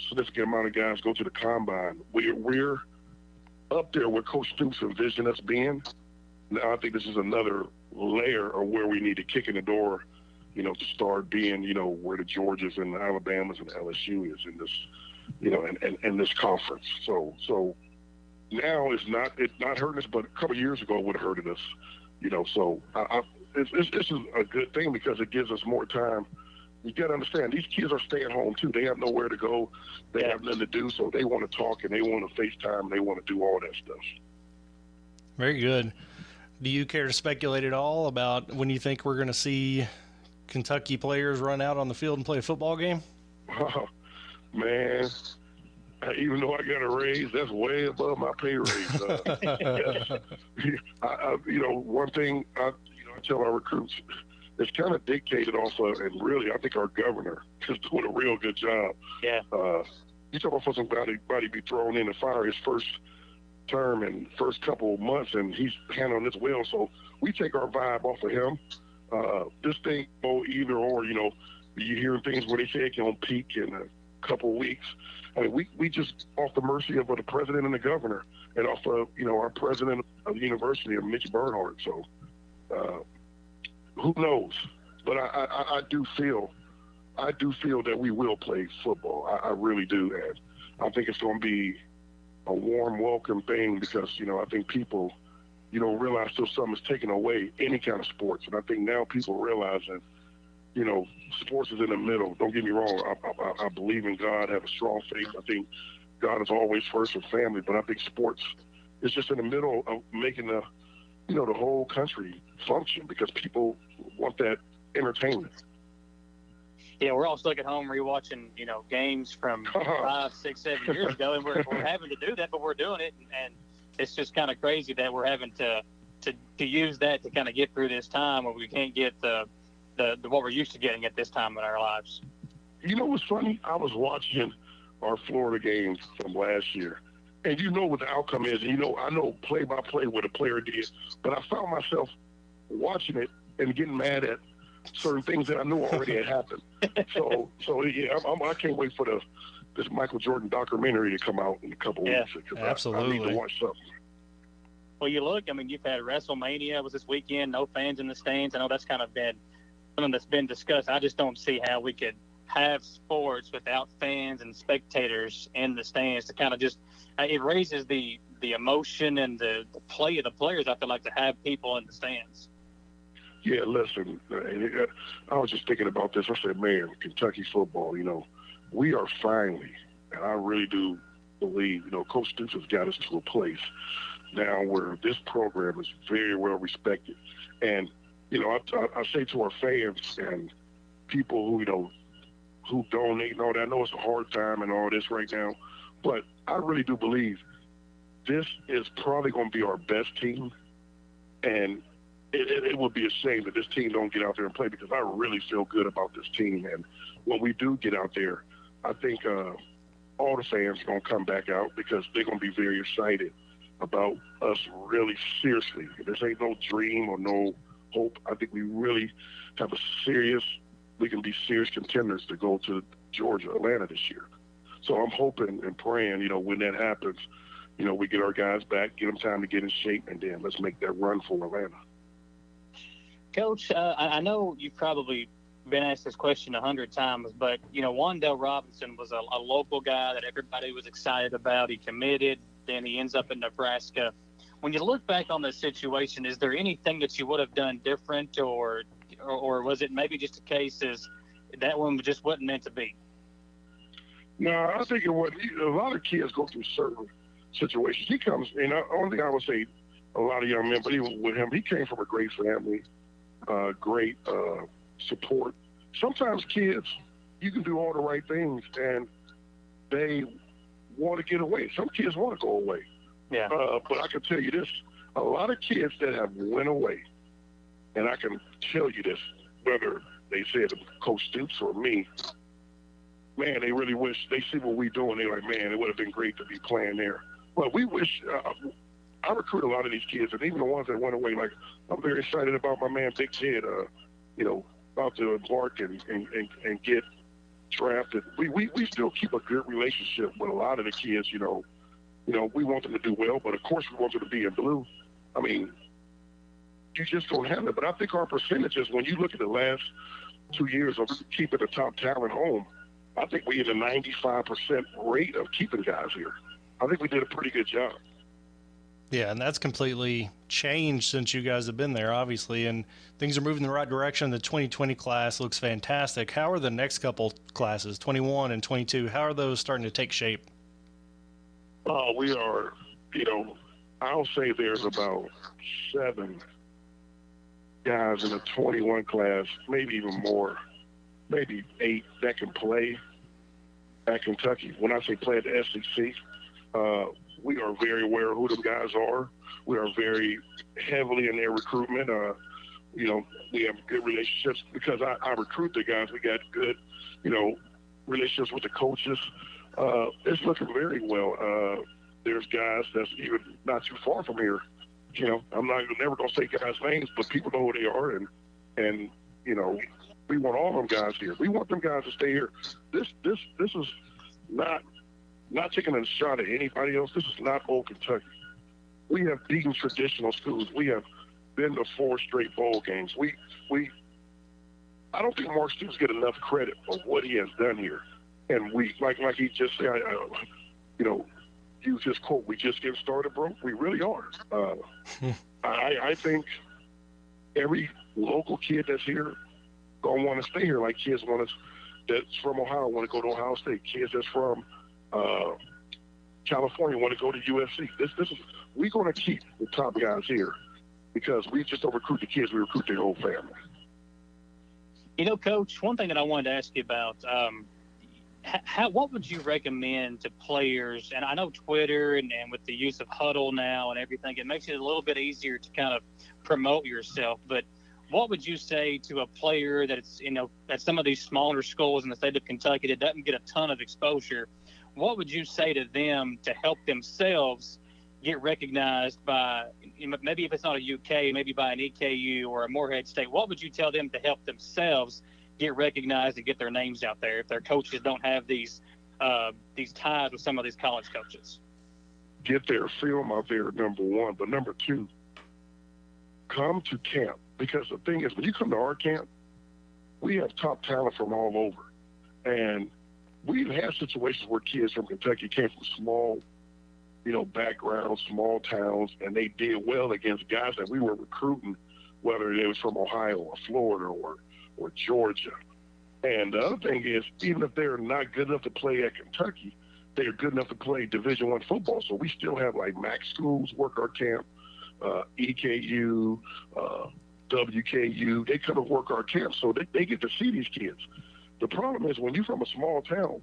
significant amount of guys go to the combine. We're up there where Coach Stoops envisioned us being. Now I think this is another layer of where we need to kick in the door, to start being, where the Georgias and the Alabamas and the LSU is in this, and this conference. So now it's not hurting us, but a couple of years ago it would have hurted us, So this is a good thing because it gives us more time. You got to understand, these kids are staying home too. They have nowhere to go. They have nothing to do, so they want to talk and they want to FaceTime and they want to do all that stuff. Very good. Do you care to speculate at all about when you think we're going to see Kentucky players run out on the field and play a football game? Oh, man, even though I got a raise, that's way above my pay raise. One thing I tell our recruits, it's kind of dictated also, and really, I think our governor is doing a real good job. Yeah. You talk about for somebody be thrown in the fire his first term and first couple of months, and he's handling this well. So we take our vibe off of him. This thing go either or. You hear things where they say it can peak in a couple of weeks. I mean, we just off the mercy of the president and the governor, and off of our president of the university, Mitch Bernhardt. So who knows? But I do feel that we will play football. I really do, and I think it's going to be a warm welcome thing because I think people realize till something's taken away any kind of sports, and I think now people realizing sports is in the middle. Don't get me wrong. I believe in God, have a strong faith. I think God is always first with family, but I think sports is just in the middle of making the whole country function because people want that entertainment. Yeah, we're all stuck at home rewatching, games from 5, 6, 7 years ago, and we're having to do that, but we're doing it, and it's just kind of crazy that we're having to use that to kind of get through this time where we can't get the what we're used to getting at this time in our lives. You know what's funny? I was watching our Florida games from last year, and what the outcome is. And I know play by play what a player did, but I found myself watching it and getting mad at certain things that I knew already had happened. So yeah, I can't wait for this Michael Jordan documentary to come out in a couple weeks. Absolutely. I need to watch something. Well, you've had WrestleMania was this weekend, no fans in the stands. I know that's kind of been something that's been discussed. I just don't see how we could have sports without fans and spectators in the stands to kind of just it raises the emotion and the play of the players. I feel like to have people in the stands. Yeah, listen, I was just thinking about this. I said, man, Kentucky football, we are finally, and I really do believe, Coach Stoops has got us to a place now where this program is very well respected. And, I say to our fans and people who donate and all that, I know it's a hard time and all this right now, but I really do believe this is probably going to be our best team. And it would be a shame that this team don't get out there and play because I really feel good about this team. And when we do get out there, I think all the fans are going to come back out because they're going to be very excited about us really seriously. This ain't no dream or no hope. I think we really have we can be serious contenders to go to Georgia, Atlanta this year. So I'm hoping and praying, when that happens, we get our guys back, get them time to get in shape, and then let's make that run for Atlanta. Coach, I know you've probably been asked this question 100 times, but, Wandale Robinson was a local guy that everybody was excited about. He committed, then he ends up in Nebraska. When you look back on this situation, is there anything that you would have done different, or was it maybe just a case as that one just wasn't meant to be? No, I think it was. A lot of kids go through certain situations. He comes, and the only thing I would say, a lot of young men, but even with him, he came from a great family, great support. Sometimes kids, you can do all the right things, and they want to get away. Some kids want to go away. Yeah. But I can tell you this, a lot of kids that have went away, and I can tell you this, whether they said Coach Stoops or me, man, they really wish, they see what we're doing, they're like, man, it would have been great to be playing there. But we wish, I recruit a lot of these kids, and even the ones that went away, like, I'm very excited about my man Big Ted, about to embark and get drafted. We still keep a good relationship with a lot of the kids, we want them to do well, but of course we want them to be in blue. I mean, you just don't have it. But I think our percentages, when you look at the last 2 years of keeping the top talent home, I think we had a 95% rate of keeping guys here. I think we did a pretty good job. Yeah, and that's completely changed since you guys have been there, obviously, and things are moving in the right direction. The 2020 class looks fantastic. How are the next couple classes, 21 and 22, how are those starting to take shape? We are, I'll say there's about 7 guys in the 21 class, maybe even more, maybe 8 that can play at Kentucky. When I say play at the SEC, we are very aware of who them guys are. We are very heavily in their recruitment. we have good relationships because I recruit the guys. We got good, relationships with the coaches. It's looking very well. There's guys that's even not too far from here. I'm never going to say guys' names, but people know who they are, and we want all them guys here. We want them guys to stay here. This is not taking a shot at anybody else. This is not old Kentucky. We have beaten traditional schools. We have been to 4 straight bowl games. I don't think Mark Stoops get enough credit for what he has done here. And we, like he just said, use his quote, we just getting started, bro. We really are. I think every local kid that's here gonna want to stay here. Like kids that's from Ohio want to go to Ohio State. Kids that's from California want to go to USC. We're gonna keep the top guys here because we just don't recruit the kids. We recruit their whole family. Coach, one thing that I wanted to ask you about, what would you recommend to players? And I know Twitter and with the use of Huddle now and everything, it makes it a little bit easier to kind of promote yourself. But what would you say to a player that's, at some of these smaller schools in the state of Kentucky that doesn't get a ton of exposure? What would you say to them to help themselves get recognized by, maybe if it's not a UK, maybe by an EKU or a Morehead State? What would you tell them to help themselves get recognized and get their names out there if their coaches don't have these ties with some of these college coaches? Get their film out there, number one. But number two, come to camp. Because the thing is, when you come to our camp, we have top talent from all over. And we've had situations where kids from Kentucky came from small, backgrounds, small towns, and they did well against guys that we were recruiting, whether they was from Ohio or Florida or Georgia. And the other thing is, even if they're not good enough to play at Kentucky, they're good enough to play Division I football. So we still have like MAC schools work our camp, EKU, WKU. They come and work our camp, so they get to see these kids. The problem is when you're from a small town,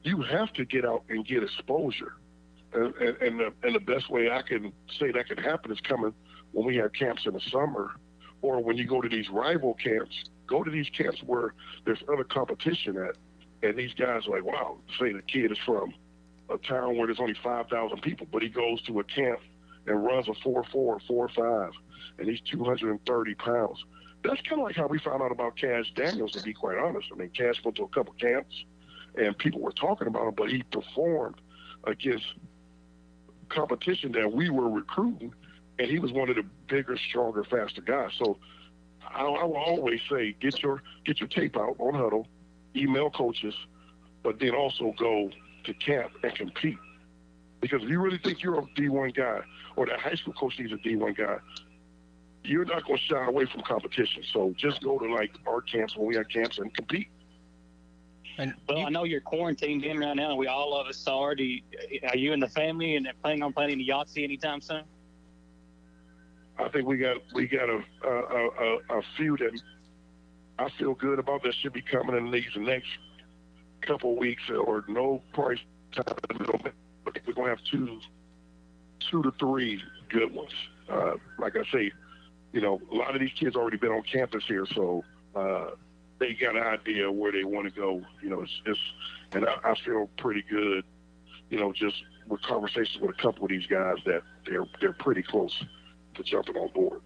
you have to get out and get exposure. And the best way I can say that can happen is coming when we have camps in the summer, or when you go to these rival camps. Go to these camps where there's other competition at, and these guys are like, wow, say the kid is from a town where there's only 5,000 people, but he goes to a camp and runs a 4.4, 4.5, and he's 230 pounds. That's kind of like how we found out about Cash Daniels, to be quite honest. I mean, Cash went to a couple camps, and people were talking about him, but he performed against competition that we were recruiting, and he was one of the bigger, stronger, faster guys. So I will always say, get your tape out on Huddle, email coaches, but then also go to camp and compete. Because if you really think you're a D1 guy, or that high school coach needs a D1 guy, you're not going to shy away from competition. So just go to like our camps when we have camps and compete. Well, I know you're quarantined in right now, and we all of us are. Are you and the family and planning on playing the Yahtzee anytime soon? I think we got a few that I feel good about that should be coming in these next couple of weeks, or no price time. We're going to have two to three good ones. Like I say, a lot of these kids already been on campus here, so they got an idea where they want to go. And I feel pretty good, just with conversations with a couple of these guys that they're pretty close to jumping on board.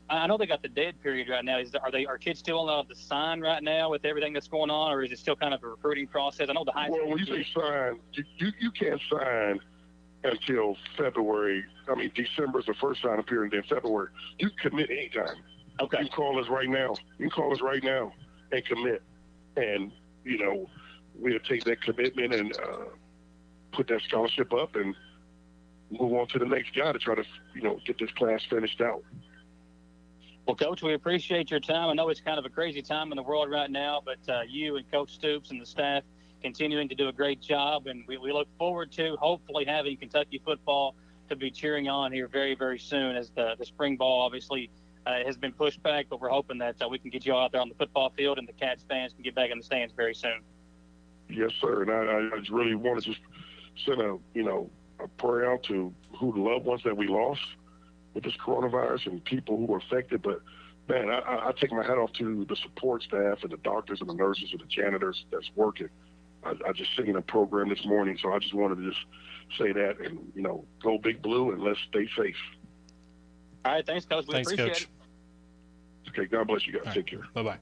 I know they got the dead period right now. Are kids still allowed to sign right now with everything that's going on, or is it still kind of a recruiting process? I know the high school. Well, when you say sign, you can't sign until February. I mean, December is the first sign period, and then February. You can commit anytime. Okay. You can call us right now. And commit. And, we'll take that commitment and put that scholarship up and move on to the next guy to try to, get this class finished out. Well, Coach, we appreciate your time. I know it's kind of a crazy time in the world right now, but you and Coach Stoops and the staff continuing to do a great job, and we look forward to hopefully having Kentucky football to be cheering on here very, very soon, as the spring ball obviously has been pushed back, but we're hoping that we can get you all out there on the football field and the Cats fans can get back in the stands very soon. Yes, sir. And I just really want to just send a prayer out to the loved ones that we lost with this coronavirus and people who were affected, but man, I take my hat off to the support staff and the doctors and the nurses and the janitors that's working. I just seen a program this morning, so I just wanted to just say that and, go Big Blue and let's stay safe. All right, thanks, Coach. We appreciate Coach. it. Okay, God bless you guys. All Take care. Bye-bye.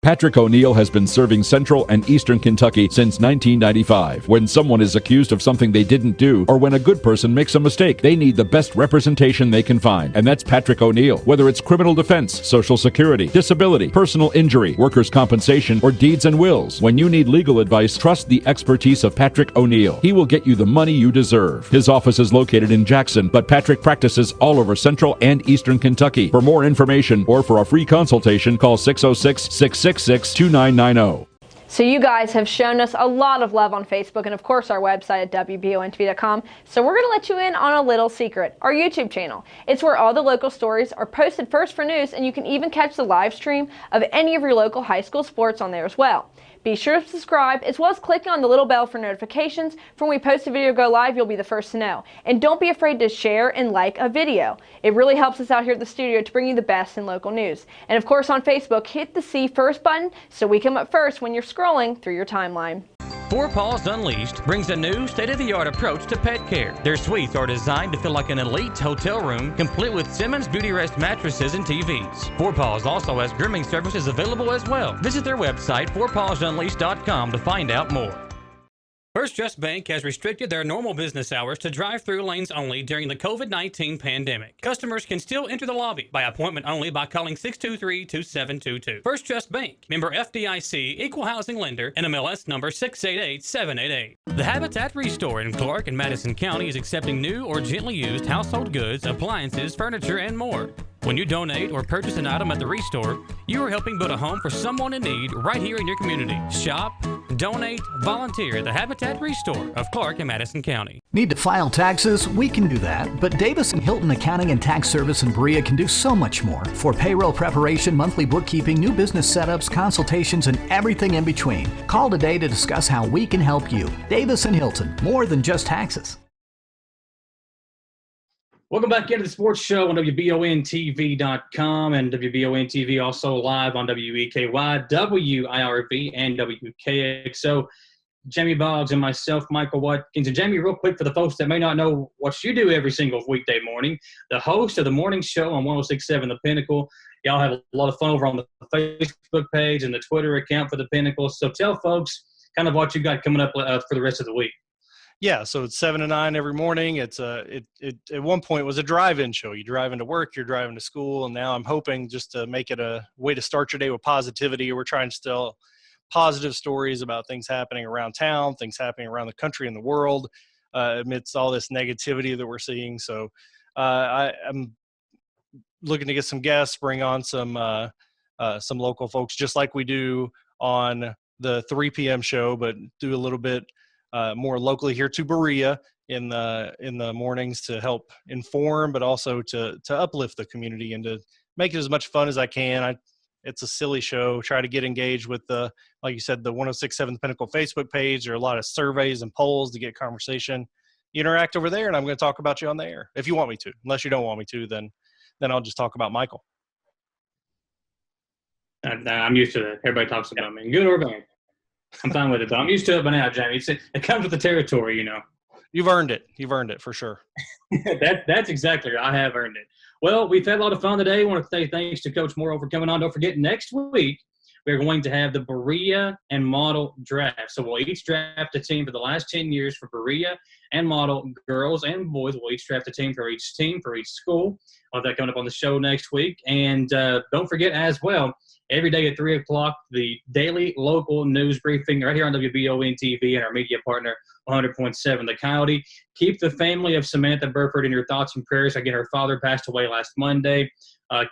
Patrick O'Neill has been serving Central and Eastern Kentucky since 1995. When someone is accused of something they didn't do, or when a good person makes a mistake, they need the best representation they can find. And that's Patrick O'Neill. Whether it's criminal defense, Social Security, disability, personal injury, workers' compensation, or deeds and wills, when you need legal advice, trust the expertise of Patrick O'Neill. He will get you the money you deserve. His office is located in Jackson, but Patrick practices all over Central and Eastern Kentucky. For more information or for a free consultation, call 606-666-2990. So you guys have shown us a lot of love on Facebook and of course our website at WBONTV.com. So we're going to let you in on a little secret, our YouTube channel. It's where all the local stories are posted first for news, and you can even catch the live stream of any of your local high school sports on there as well. Be sure to subscribe, as well as clicking on the little bell for notifications. From when we post a video go live, you'll be the first to know. And don't be afraid to share and like a video. It really helps us out here at the studio to bring you the best in local news. And of course on Facebook, hit the See First button so we come up first when you're scrolling through your timeline. Four Paws Unleashed brings a new state-of-the-art approach to pet care. Their suites are designed to feel like an elite hotel room, complete with Simmons Beauty Rest mattresses and TVs. Four Paws also has grooming services available as well. Visit their website, fourpawsunleashed.com, to find out more. First Trust Bank has restricted their normal business hours to drive-through lanes only during the COVID-19 pandemic. Customers can still enter the lobby by appointment only by calling 623-2722. First Trust Bank, member FDIC, equal housing lender, NMLS number 688788. The Habitat Restore in Clark and Madison County is accepting new or gently used household goods, appliances, furniture, and more. When you donate or purchase an item at the Restore, you are helping build a home for someone in need right here in your community. Shop, donate, volunteer at the Habitat Restore of Clark and Madison County. Need to file taxes? We can do that, but Davis and Hilton Accounting and Tax Service in Berea can do so much more. For payroll preparation, monthly bookkeeping, new business setups, consultations, and everything in between. Call today to discuss how we can help you. Davis and Hilton, more than just taxes. Welcome back into the sports show on WBONTV.com and WBON-TV, also live on WEKY, WIRV, and WKXO. Jamie Boggs and myself, Michael Watkins. And Jamie, real quick, for the folks that may not know what you do every single weekday morning, the host of the morning show on 106.7 The Pinnacle. Y'all have a lot of fun over on the Facebook page and the Twitter account for The Pinnacle. So tell folks kind of what you got coming up for the rest of the week. Yeah, so it's 7 to 9 every morning. It's it at one point was a drive-in show. You drive into work, you're driving to school, and now I'm hoping just to make it a way to start your day with positivity. We're trying to tell positive stories about things happening around town, things happening around the country and the world, amidst all this negativity that we're seeing. So I'm looking to get some guests, bring on some local folks, just like we do on the 3 p.m. show, but do a little bit more locally here to Berea in the mornings to help inform, but also to uplift the community and to make it as much fun as I can. It's a silly show. Try to get engaged with like you said, the 106.7 Pinnacle Facebook page. There are a lot of surveys and polls to get conversation. You interact over there, and I'm going to talk about you on the air if you want me to. Unless you don't want me to, then I'll just talk about Michael. I'm used to that. Everybody talks about me, good or bad. I'm fine with it, but I'm used to it by now, Jamie. It comes with the territory, you know. You've earned it. You've earned it for sure. That's exactly right. I have earned it. Well, we've had a lot of fun today. I want to say thanks to Coach Morrow for coming on. Don't forget, next week we're going to have the Berea and Model draft. So we'll each draft a team for the last 10 years for Berea and Model, girls and boys. We'll each draft a team for each school. We'll have that coming up on the show next week. And don't forget as well, every day at 3 o'clock, the daily local news briefing right here on WBON-TV and our media partner, 100.7 The Coyote. Keep the family of Samantha Burford in your thoughts and prayers. Again, her father passed away last Monday.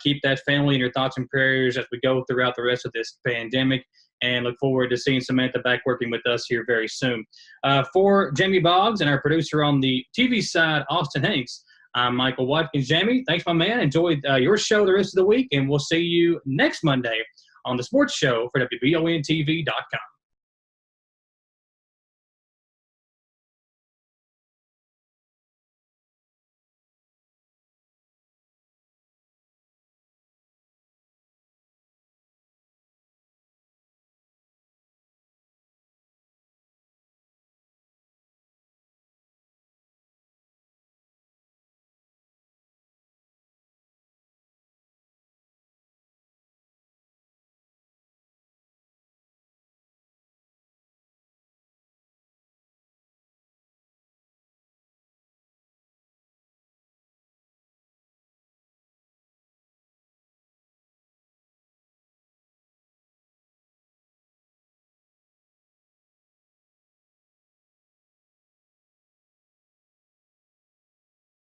Keep that family in your thoughts and prayers as we go throughout the rest of this pandemic, and look forward to seeing Samantha back working with us here very soon. For Jamie Boggs and our producer on the TV side, Austin Hanks, I'm Michael Watkins. Jamie, thanks, my man. Enjoy your show the rest of the week, and we'll see you next Monday on the sports show for WBONTV.com.